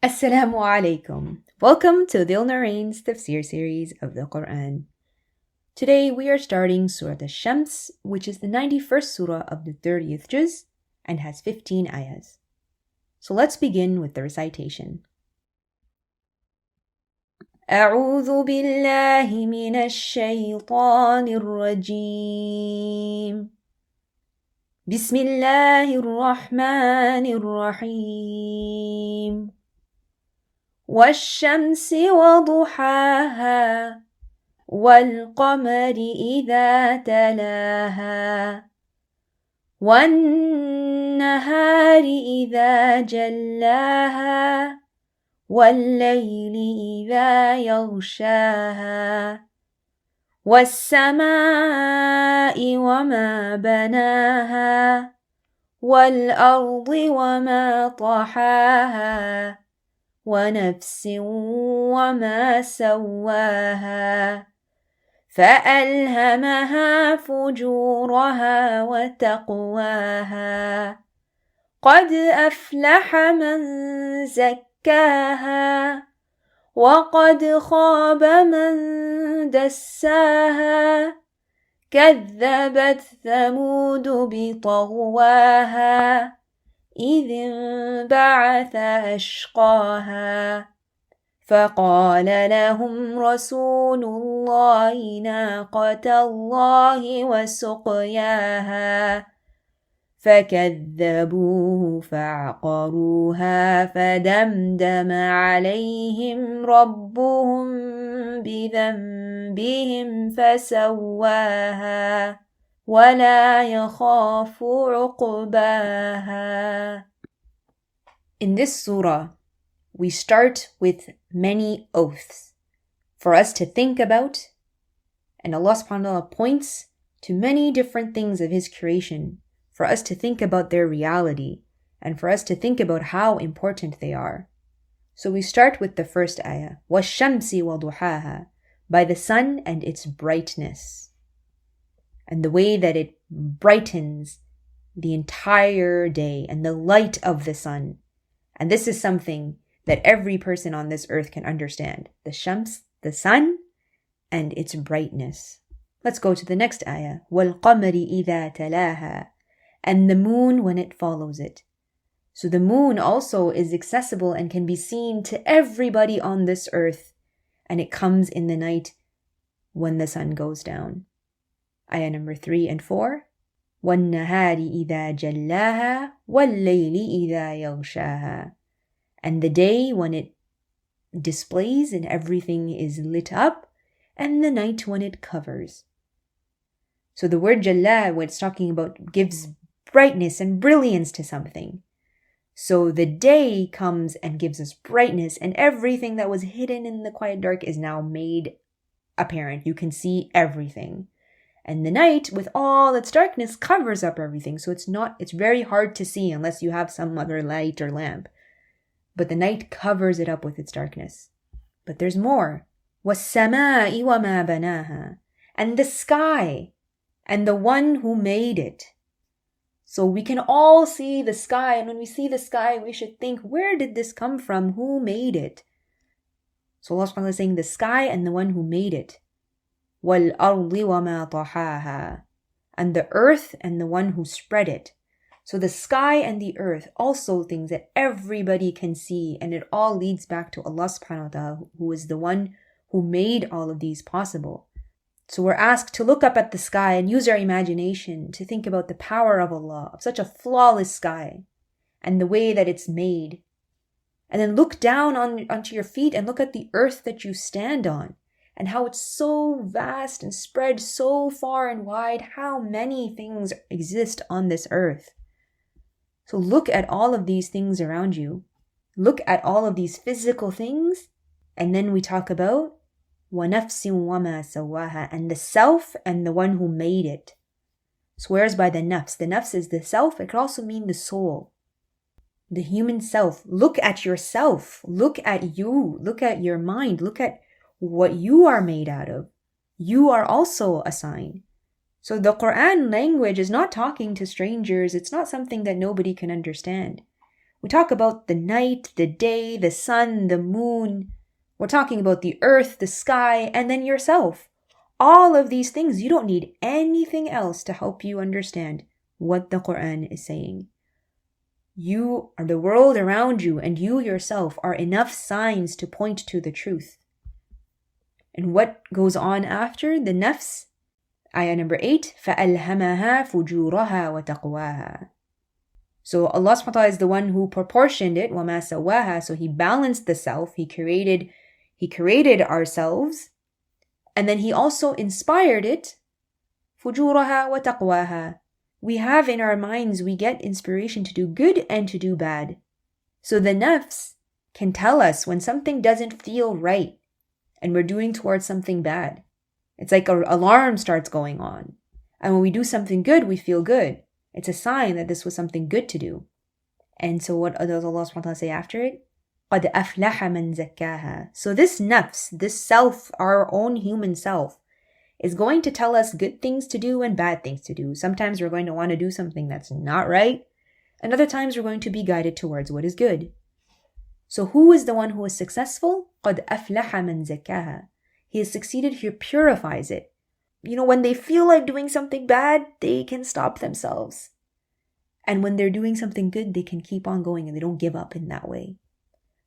Assalamu alaikum. Welcome to Zill Noorain's Tafseer series of the Quran. Today we are starting Surah Ash-Shams, which is the 91st surah of the 30th juz and has 15 ayahs. So let's begin with the recitation. أعوذ بالله من الشيطان الرجيم بسم الله الرحمن الرحيم والشمس وضحاها والقمر إذا تلاها والنهار إذا جلاها والليل إذا يغشاها والسماء وما بناها والأرض وما طحاها ونفس وما سواها فألهمها فجورها وتقواها قد أفلح من زكاها وقد خاب من دساها كذبت ثمود بطغواها إذ انبعث أشقاها فقال لهم رسول الله ناقة الله وسقياها فكذبوه فعقروها فدمدم عليهم ربهم بذنبهم فسواها ولا يخاف عقباها. In this surah, we start with many oaths for us to think about, and Allah subhanahu wa ta'ala points to many different things of His creation for us to think about their reality and for us to think about how important they are. So we start with the first ayah, وَالشَّمْسِ وَضُحَاهَا, by the sun and its brightness, and the way that it brightens the entire day and the light of the sun. And this is something that every person on this earth can understand. The shams, the sun, and its brightness. Let's go to the next ayah. وَالْقَمَرِ إِذَا تَلَاهَا, and the moon when it follows it. So the moon also is accessible and can be seen to everybody on this earth, and it comes in the night when the sun goes down. Ayah number 3 and 4. وَالنَّهَارِ إِذَا جَلَّاهَا وَاللَّيْلِ إِذَا يَغْشَاهَا, and the day when it displays and everything is lit up, and the night when it covers. So the word jalla, when it's talking about, gives brightness and brilliance to something. So the day comes and gives us brightness, and everything that was hidden in the quiet dark is now made apparent. You can see everything. And the night, with all its darkness, covers up everything. So it's very hard to see unless you have some other light or lamp. But the night covers it up with its darkness. But there's more. وَالسَّمَاءِ وَمَا بَنَاهَا, and the sky, and the one who made it. So we can all see the sky, and when we see the sky, we should think, where did this come from? Who made it? So Allah subhanahu wa ta'ala is saying the sky and the one who made it. وَالْأَرْضِ وَمَا طَحَاهَا, and the earth and the one who spread it. So the sky and the earth, also things that everybody can see, and it all leads back to Allah subhanahu wa ta'ala, who is the one who made all of these possible. So we're asked to look up at the sky and use our imagination to think about the power of Allah, of such a flawless sky, and the way that it's made. And then look down onto your feet and look at the earth that you stand on, and how it's so vast and spread so far and wide, how many things exist on this earth. So look at all of these things around you. Look at all of these physical things, and then we talk about وَنَفْسٍ وَمَا سَوَّاهَا, and the self and the one who made it. Swears by the nafs. The nafs is the self. It could also mean the soul, the human self. Look at yourself. Look at you. Look at your mind. Look at what you are made out of. You are also a sign. So the Quran language is not talking to strangers. It's not something that nobody can understand. We talk about the night, the day, the sun, the moon. We're talking about the earth, the sky, and then yourself. All of these things, you don't need anything else to help you understand what the Quran is saying. You are the world around you, and you yourself are enough signs to point to the truth. And what goes on after the nafs? Ayah number 8, فَأَلْهَمَهَا فُجُورَهَا وَتَقْوَاهَا. So Allah subhanahu wa ta'ala is the one who proportioned it, وَمَا سَوَّاهَا. So He balanced the self, He created ourselves, and then He also inspired it, فُجُورَهَا وَتَقْوَاهَا. We have in our minds, we get inspiration to do good and to do bad. So the nafs can tell us when something doesn't feel right and we're doing towards something bad. It's like an alarm starts going on. And when we do something good, we feel good. It's a sign that this was something good to do. And so what does Allah subhanahu wa ta'ala say after it? قَدْ أَفْلَحَ مَنْ زَكَّاهَا. So this nafs, this self, our own human self, is going to tell us good things to do and bad things to do. Sometimes we're going to want to do something that's not right. And other times we're going to be guided towards what is good. So who is the one who is successful? قَدْ أَفْلَحَ مَنْ زَكَّاهَا. He has succeeded, He purifies it. When they feel like doing something bad, they can stop themselves. And when they're doing something good, they can keep on going and they don't give up in that way.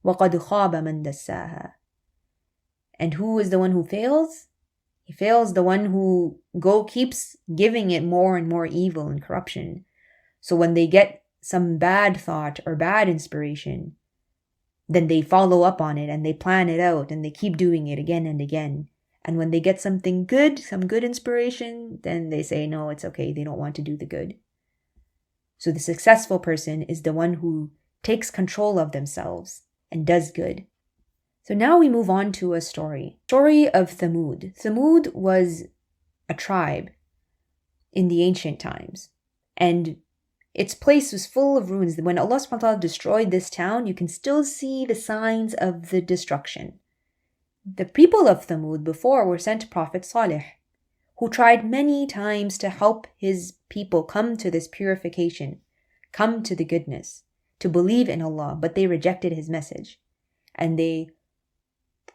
وَقَدْ خَابَ مَنْ دَسَّاهَا. And who is the one who fails? He fails the one who keeps giving it more and more evil and corruption. So when they get some bad thought or bad inspiration, then they follow up on it and they plan it out and they keep doing it again and again. And when they get something good, some good inspiration, then they say, no, it's okay. They don't want to do the good. So the successful person is the one who takes control of themselves and does good. So now we move on to a story. Story of Thamud. Thamud was a tribe in the ancient times. And its place was full of ruins. When Allah subhanahu wa ta'ala destroyed this town, you can still see the signs of the destruction. The people of Thamud before were sent Prophet Salih, who tried many times to help his people come to this purification, come to the goodness, to believe in Allah, but they rejected his message. And they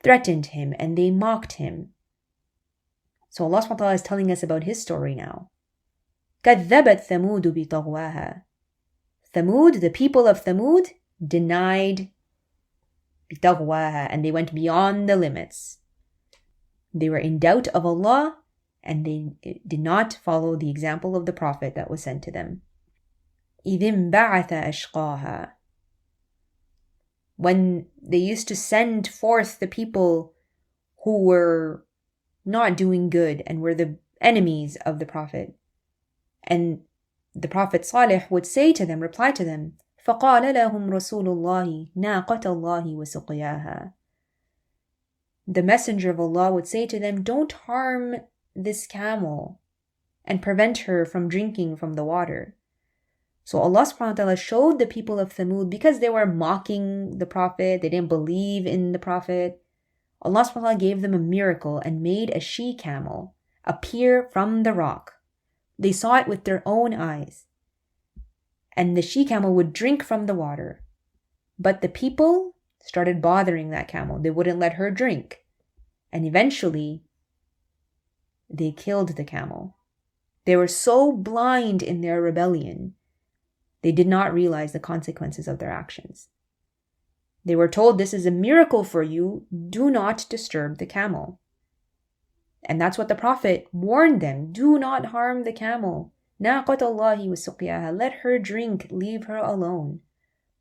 threatened him and they mocked him. So Allah subhanahu wa ta'ala is telling us about his story now. كَذَّبَتْ ثَمُودُ بِطَغْوَاهَا. Thamud, the people of Thamud, denied بِطَغْوَاهَا, and they went beyond the limits. They were in doubt of Allah, and they did not follow the example of the Prophet that was sent to them. إِذِ انْبَعَثَ أَشْقَاهَا. When they used to send forth the people who were not doing good and were the enemies of the Prophet. And the Prophet Salih would say to them, reply to them, فَقَالَ لَهُمْ رَسُولُ اللَّهِ نَاقَةَ اللَّهِ وَسُقْيَاهَا. The Messenger of Allah would say to them, don't harm this camel and prevent her from drinking from the water. So Allah subhanahu wa ta'ala showed the people of Thamud, because they were mocking the Prophet, they didn't believe in the Prophet, Allah subhanahu wa ta'ala gave them a miracle and made a she-camel appear from the rock. They saw it with their own eyes. And the she-camel would drink from the water. But the people started bothering that camel. They wouldn't let her drink. And eventually, they killed the camel. They were so blind in their rebellion, they did not realize the consequences of their actions. They were told, this is a miracle for you. Do not disturb the camel. And that's what the Prophet warned them. Do not harm the camel. نَاقَةَ اللَّهِ وَسُقْيَاهَا. Let her drink. Leave her alone.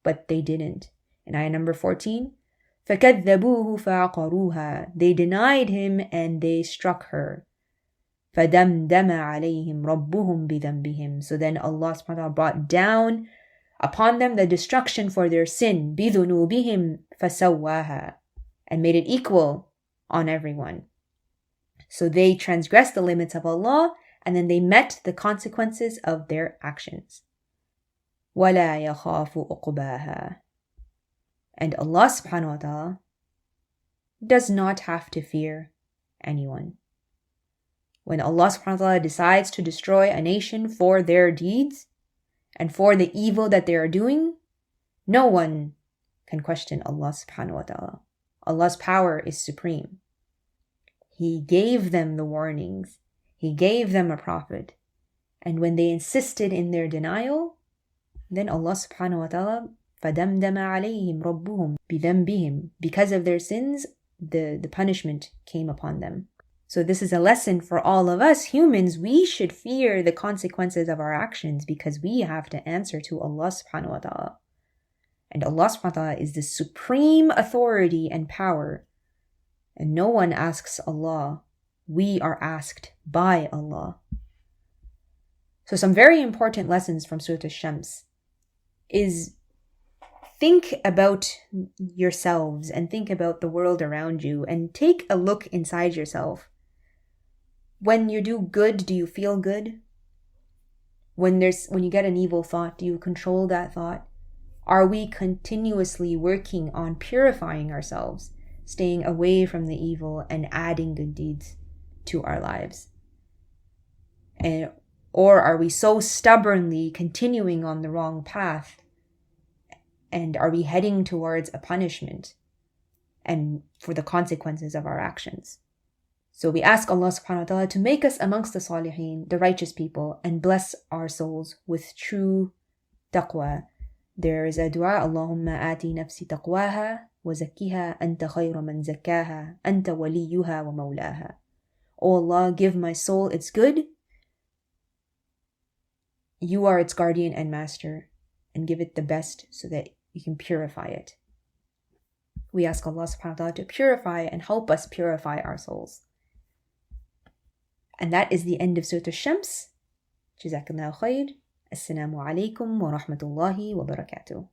But they didn't. In ayah number 14, فَكَذَّبُوهُ فَعَقَرُوهَا. They denied him and they struck her. فَدَمْدَمَ عَلَيْهِمْ رَبُّهُمْ بِذَنْبِهِمْ. So then Allah subhanahu wa ta'ala brought down upon them the destruction for their sin, بِذُنُوبِهِمْ فَسَوَّاهَا, and made it equal on everyone. So they transgressed the limits of Allah, and then they met the consequences of their actions. وَلَا يَخَافُ عُقْبَاهَا. And Allah subhanahu wa ta'ala does not have to fear anyone. When Allah subhanahu wa ta'ala decides to destroy a nation for their deeds and for the evil that they are doing, No one can question Allah subhanahu wa ta'ala. Allah's power is supreme. He gave them the warnings. He gave them a prophet. And when they insisted in their denial, then Allah subhanahu wa ta'ala فَدَمْدَمَ عَلَيْهِمْ رَبُّهُمْ بِذَنْبِهِمْ. Because of their sins, the punishment came upon them. So this is a lesson for all of us humans. We should fear the consequences of our actions because we have to answer to Allah subhanahu wa ta'ala. And Allah subhanahu wa ta'ala is the supreme authority and power. And no one asks Allah. We are asked by Allah. So some very important lessons from Surah Ash-Shams is think about yourselves and think about the world around you and take a look inside yourself. When you do good, do you feel good? When you get an evil thought, do you control that thought? Are we continuously working on purifying ourselves, staying away from the evil and adding good deeds to our lives? Or are we so stubbornly continuing on the wrong path? And are we heading towards a punishment and for the consequences of our actions? So we ask Allah subhanahu wa ta'ala to make us amongst the salihin, the righteous people, and bless our souls with true taqwa. There is a dua, Allahumma ati nafsi taqwaha wa zakkiha anta khayra man zakkaha anta waliyuha wa mawlaha. O Allah, give my soul its good. You are its guardian and master, and give it the best so that you can purify it. We ask Allah subhanahu wa ta'ala to purify and help us purify our souls. And that is the end of Surah Ash-Shams. Jazakallahu khair. Assalamu alaikum wa rahmatullahi wa barakatuh.